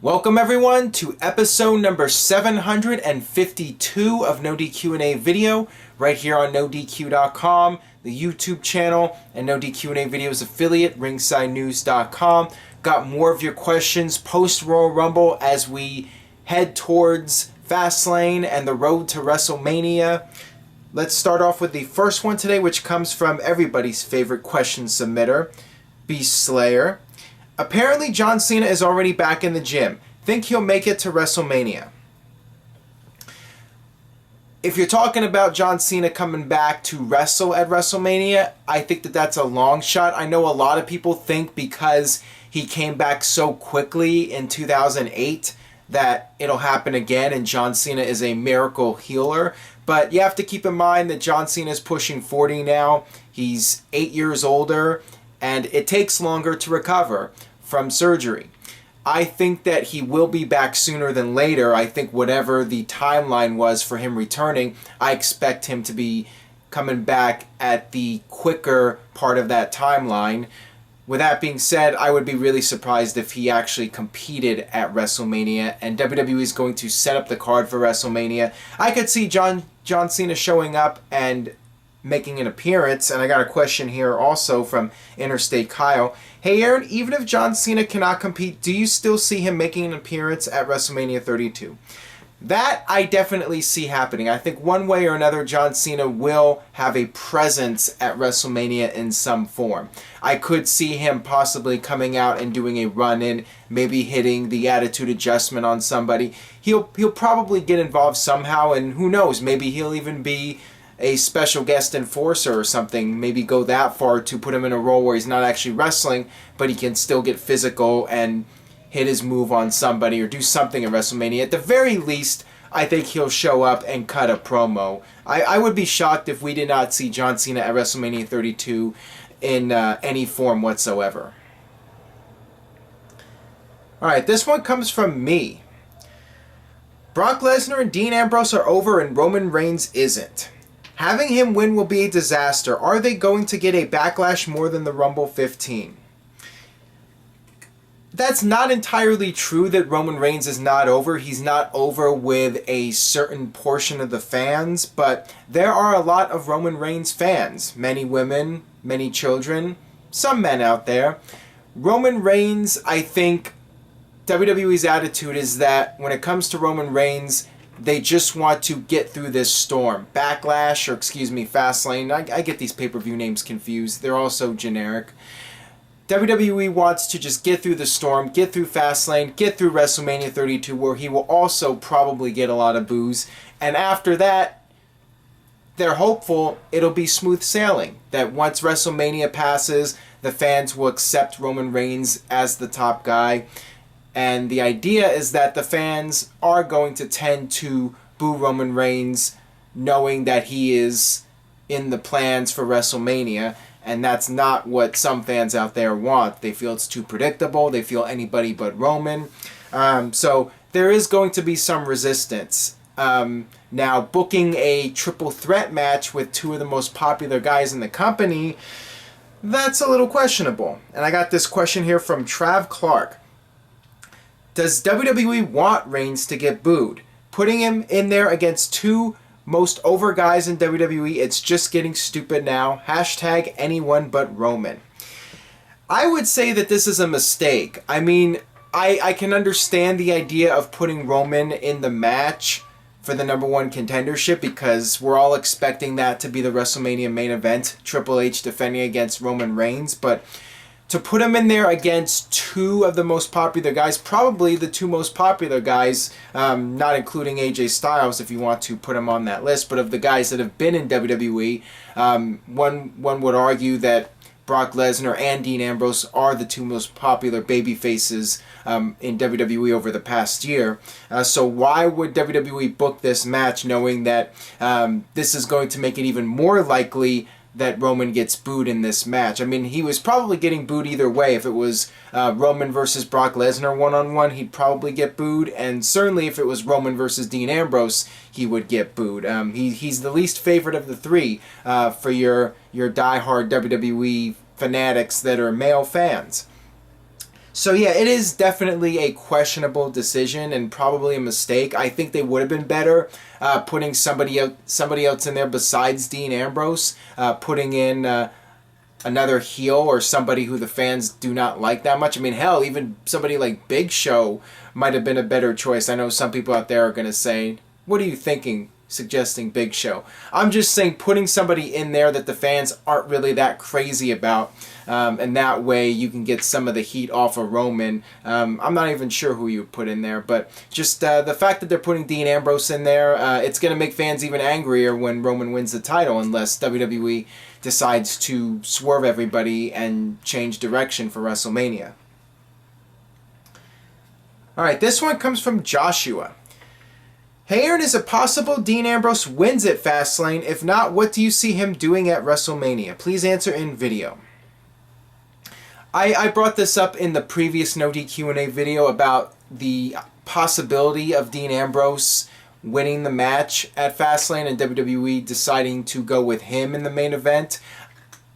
Welcome everyone to episode number 752 of NoDQ&A video right here on NoDQ.com, the YouTube channel, and NoDQ&A videos affiliate, ringsidenews.com. Got more of your questions post Royal Rumble as we head towards Fastlane and the road to WrestleMania. Let's start off with the first one today, which comes from everybody's favorite question submitter, Beast Slayer. Apparently, John Cena is already back in the gym. Think he'll make it to WrestleMania? If you're talking about John Cena coming back to wrestle at WrestleMania, I think that that's a long shot. I know a lot of people think because he came back so quickly in 2008 that it'll happen again and John Cena is a miracle healer. But you have to keep in mind that John Cena is pushing 40 now. He's 8 years older, and it takes longer to recover from surgery. I think that he will be back sooner than later. I think whatever the timeline was for him returning, I expect him to be coming back at the quicker part of that timeline. With that being said, I would be really surprised if he actually competed at WrestleMania, and WWE is going to set up the card for WrestleMania. I could see John Cena showing up and making an appearance, and I got a question here also from Interstate Kyle. Hey Aaron, even if John Cena cannot compete, do you still see him making an appearance at WrestleMania 32? That I definitely see happening. I think one way or another John Cena will have a presence at WrestleMania in some form. I could see him possibly coming out and doing a run-in, maybe hitting the attitude adjustment on somebody. He'll probably get involved somehow, and who knows, maybe he'll even be a special guest enforcer or something, maybe go that far to put him in a role where he's not actually wrestling, but he can still get physical and hit his move on somebody or do something at WrestleMania. At the very least, I think he'll show up and cut a promo. I would be shocked if we did not see John Cena at WrestleMania 32 in any form whatsoever. Alright, this one comes from me. Brock Lesnar and Dean Ambrose are over and Roman Reigns isn't. Having him win will be a disaster. Are they going to get a backlash more than the Rumble 15? That's not entirely true that Roman Reigns is not over. He's not over with a certain portion of the fans, but there are a lot of Roman Reigns fans. Many women, many children, some men out there. Roman Reigns, I think WWE's attitude is that when it comes to Roman Reigns, they just want to get through this storm. Backlash, or Fastlane. I get these pay-per-view names confused. They're all so generic. WWE wants to just get through the storm, get through Fastlane, get through WrestleMania 32, where he will also probably get a lot of boos. And after that, they're hopeful it'll be smooth sailing. That once WrestleMania passes, the fans will accept Roman Reigns as the top guy. And the idea is that the fans are going to tend to boo Roman Reigns knowing that he is in the plans for WrestleMania. And that's not what some fans out there want. They feel it's too predictable. They feel anybody but Roman. So there is going to be some resistance. Now, booking a triple threat match with two of the most popular guys in the company, that's a little questionable. And I got this question here from Trav Clark. Does WWE want Reigns to get booed? Putting him in there against two most over guys in WWE, it's just getting stupid now. Hashtag anyone but Roman. I would say that this is a mistake. I mean, I can understand the idea of putting Roman in the match for the #1 contendership because we're all expecting that to be the WrestleMania main event, Triple H defending against Roman Reigns, but to put him in there against two of the most popular guys, probably the two most popular guys, not including AJ Styles if you want to put him on that list, but of the guys that have been in WWE, one would argue that Brock Lesnar and Dean Ambrose are the two most popular babyfaces in WWE over the past year. So why would WWE book this match knowing that this is going to make it even more likely that Roman gets booed in this match? I mean, he was probably getting booed either way. If it was Roman versus Brock Lesnar one-on-one, he'd probably get booed. And certainly if it was Roman versus Dean Ambrose, he would get booed. He's the least favorite of the three for your diehard WWE fanatics that are male fans. So yeah, it is definitely a questionable decision and probably a mistake. I think they would have been better putting somebody else in there besides Dean Ambrose, putting in another heel or somebody who the fans do not like that much. I mean, hell, even somebody like Big Show might have been a better choice. I know some people out there are going to say, what are you thinking suggesting Big Show? I'm just saying putting somebody in there that the fans aren't really that crazy about, and that way you can get some of the heat off of Roman. I'm not even sure who you put in there, but just the fact that they're putting Dean Ambrose in there, it's going to make fans even angrier when Roman wins the title, unless WWE decides to swerve everybody and change direction for WrestleMania. Alright, this one comes from Joshua. Hey Aaron, is it possible Dean Ambrose wins at Fastlane? If not, what do you see him doing at WrestleMania? Please answer in video. I brought this up in the previous NoDQ&A video about the possibility of Dean Ambrose winning the match at Fastlane and WWE deciding to go with him in the main event.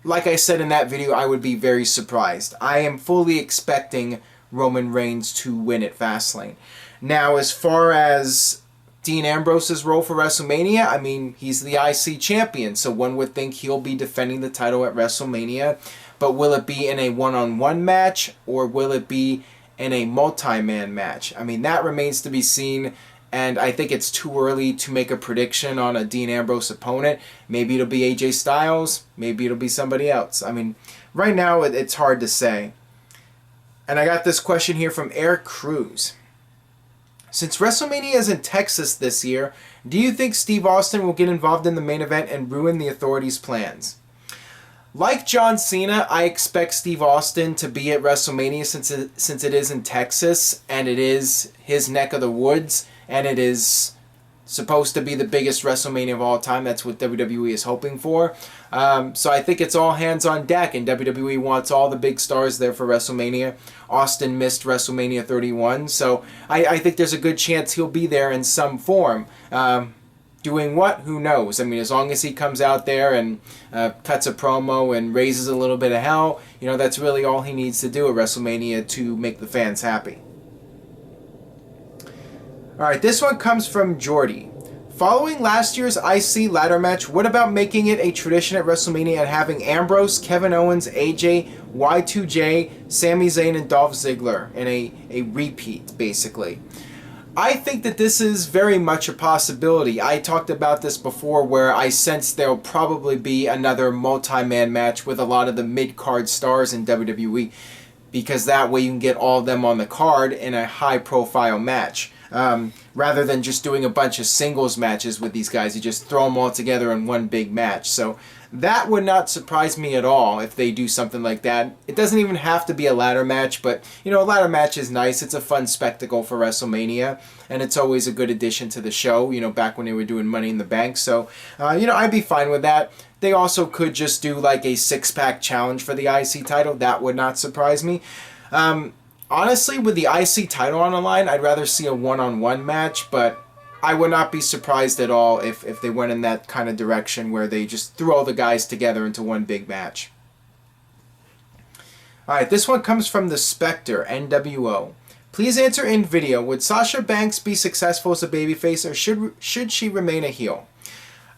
Like I said in that video, I would be very surprised. I am fully expecting Roman Reigns to win at Fastlane. Now, as far as Dean Ambrose's role for WrestleMania, I mean, he's the IC champion, so one would think he'll be defending the title at WrestleMania. But will it be in a one-on-one match, or will it be in a multi-man match? I mean, that remains to be seen, and I think it's too early to make a prediction on a Dean Ambrose opponent. Maybe it'll be AJ Styles, maybe it'll be somebody else. I mean, right now it's hard to say. And I got this question here from Eric Cruz. Since WrestleMania is in Texas this year, do you think Steve Austin will get involved in the main event and ruin the Authority's plans? Like John Cena, I expect Steve Austin to be at WrestleMania since it is in Texas and it is his neck of the woods and it is supposed to be the biggest WrestleMania of all time. That's what WWE is hoping for. So I think it's all hands on deck, and WWE wants all the big stars there for WrestleMania. Austin missed WrestleMania 31, so I think there's a good chance he'll be there in some form. Doing what? Who knows? I mean, as long as he comes out there and cuts a promo and raises a little bit of hell, you know, that's really all he needs to do at WrestleMania to make the fans happy. Alright, this one comes from Jordy. Following last year's IC ladder match, what about making it a tradition at WrestleMania and having Ambrose, Kevin Owens, AJ, Y2J, Sami Zayn, and Dolph Ziggler in a repeat, basically? I think that this is very much a possibility. I talked about this before where I sense there'll probably be another multi-man match with a lot of the mid-card stars in WWE, because that way you can get all of them on the card in a high-profile match. Rather than just doing a bunch of singles matches with these guys, you just throw them all together in one big match. So that would not surprise me at all if they do something like that. It doesn't even have to be a ladder match, but you know, a ladder match is nice. It's a fun spectacle for WrestleMania, and it's always a good addition to the show, you know, back when they were doing Money in the Bank. So, you know, I'd be fine with that. They also could just do like a six-pack challenge for the IC title. That would not surprise me. Honestly, with the IC title on the line, I'd rather see a one-on-one match, but I would not be surprised at all if they went in that kind of direction where they just threw all the guys together into one big match. Alright, this one comes from the Spectre, NWO. Please answer in video, would Sasha Banks be successful as a babyface, or should she remain a heel?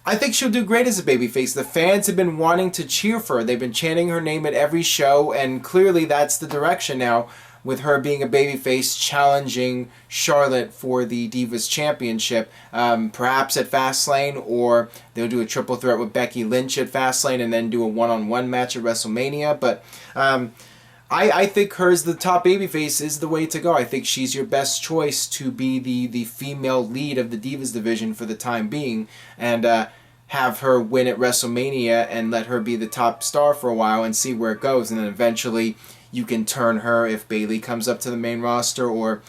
I think she'll do great as a babyface. The fans have been wanting to cheer for her. They've been chanting her name at every show, and clearly that's the direction now, with her being a babyface challenging Charlotte for the Divas Championship, perhaps at Fastlane, or they'll do a triple threat with Becky Lynch at Fastlane and then do a one-on-one match at WrestleMania. But I think her as the top babyface is the way to go. I think she's your best choice to be the female lead of the Divas division for the time being, and have her win at WrestleMania and let her be the top star for a while and see where it goes, and then eventually you can turn her if Bayley comes up to the main roster, or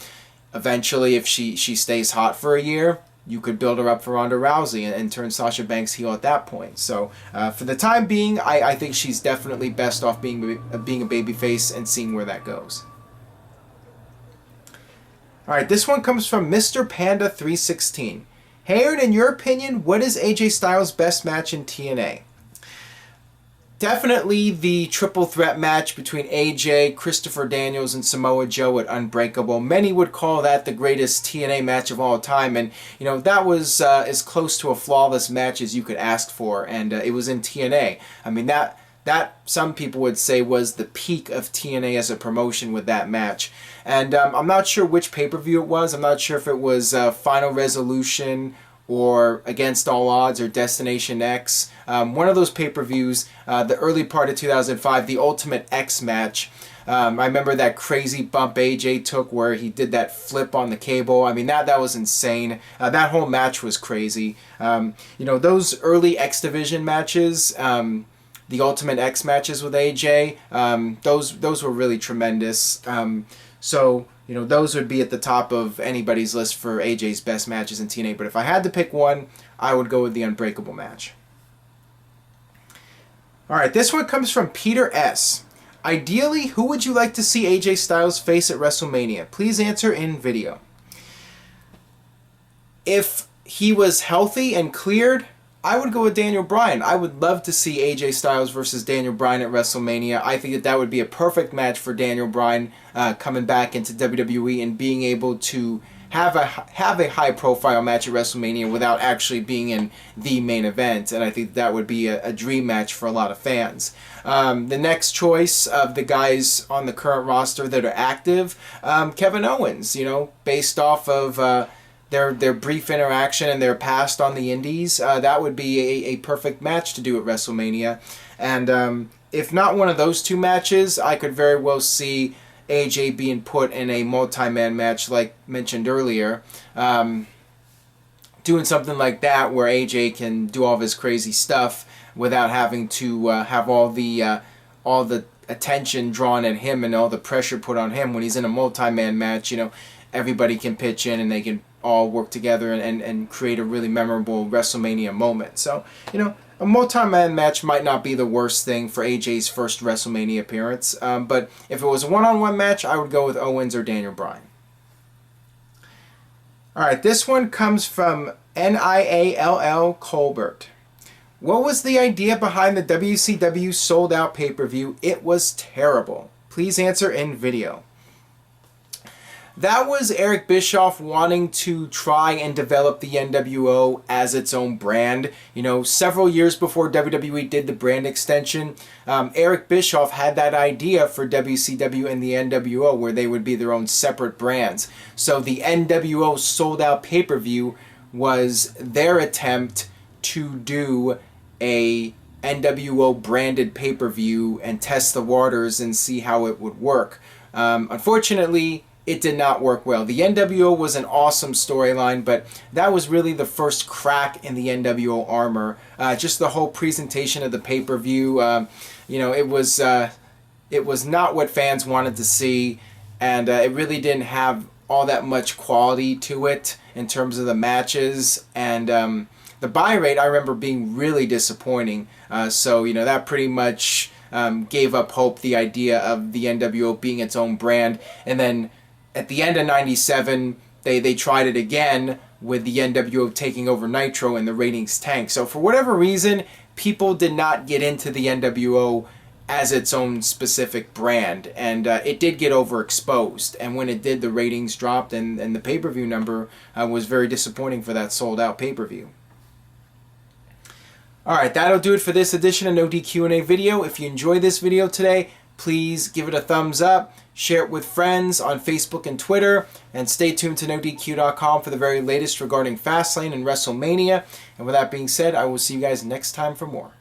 eventually if she stays hot for a year, you could build her up for Ronda Rousey and turn Sasha Banks heel at that point. So for the time being, I think she's definitely best off being a babyface and seeing where that goes. Alright, this one comes from Mr. Panda 316. Hey Aaron, in your opinion, what is AJ Styles' best match in TNA? Definitely the triple threat match between AJ, Christopher Daniels, and Samoa Joe at Unbreakable. Many would call that the greatest TNA match of all time, and that was as close to a flawless match as you could ask for, and it was in TNA. I mean, that some people would say was the peak of TNA as a promotion with that match. And I'm not sure which pay-per-view it was. I'm not sure if it was Final Resolution or Against All Odds or Destination X. One of those pay-per-views, the early part of 2005, the Ultimate X match. I remember that crazy bump AJ took where he did that flip on the cable. I mean, that was insane. That whole match was crazy. Those early X Division matches, the Ultimate X matches with AJ, those were really tremendous. So those would be at the top of anybody's list for AJ's best matches in TNA. But if I had to pick one, I would go with the Unbreakable match. All right, this one comes from Peter S. Ideally, who would you like to see AJ Styles face at WrestleMania? Please answer in video. If he was healthy and cleared, I would go with Daniel Bryan. I would love to see AJ Styles versus Daniel Bryan at WrestleMania. I think that would be a perfect match for Daniel Bryan coming back into WWE and being able to have a high-profile match at WrestleMania without actually being in the main event. And I think that would be a dream match for a lot of fans. The next choice of the guys on the current roster that are active, Kevin Owens, based off of their brief interaction and their past on the indies, that would be a perfect match to do at WrestleMania. And if not one of those two matches, I could very well see AJ being put in a multi-man match like mentioned earlier. Doing something like that where AJ can do all of his crazy stuff without having to have all the attention drawn at him and all the pressure put on him. When he's in a multi-man match, everybody can pitch in and they can all work together and create a really memorable WrestleMania moment. So, a multi-man match might not be the worst thing for AJ's first WrestleMania appearance, but if it was a one-on-one match, I would go with Owens or Daniel Bryan. Alright, this one comes from NIALL Colbert. What was the idea behind the WCW sold-out pay-per-view? It was terrible. Please answer in video. That was Eric Bischoff wanting to try and develop the NWO as its own brand. Several years before WWE did the brand extension, Eric Bischoff had that idea for WCW and the NWO where they would be their own separate brands. So the NWO sold out pay-per-view was their attempt to do a NWO branded pay-per-view and test the waters and see how it would work. Unfortunately, it did not work well. The NWO was an awesome storyline, but that was really the first crack in the NWO armor. Just the whole presentation of the pay-per-view, it was not what fans wanted to see, and it really didn't have all that much quality to it in terms of the matches, and the buy rate I remember being really disappointing. So that pretty much gave up hope, the idea of the NWO being its own brand, and then at the end of '97, they tried it again with the NWO taking over Nitro and the ratings tanked. So for whatever reason, people did not get into the NWO as its own specific brand, and it did get overexposed. And when it did, the ratings dropped, and the pay-per-view number was very disappointing for that sold-out pay-per-view. Alright, that'll do it for this edition of NoDQ&A video. If you enjoyed this video today, please give it a thumbs up, share it with friends on Facebook and Twitter, and stay tuned to NoDQ.com for the very latest regarding Fastlane and WrestleMania. And with that being said, I will see you guys next time for more.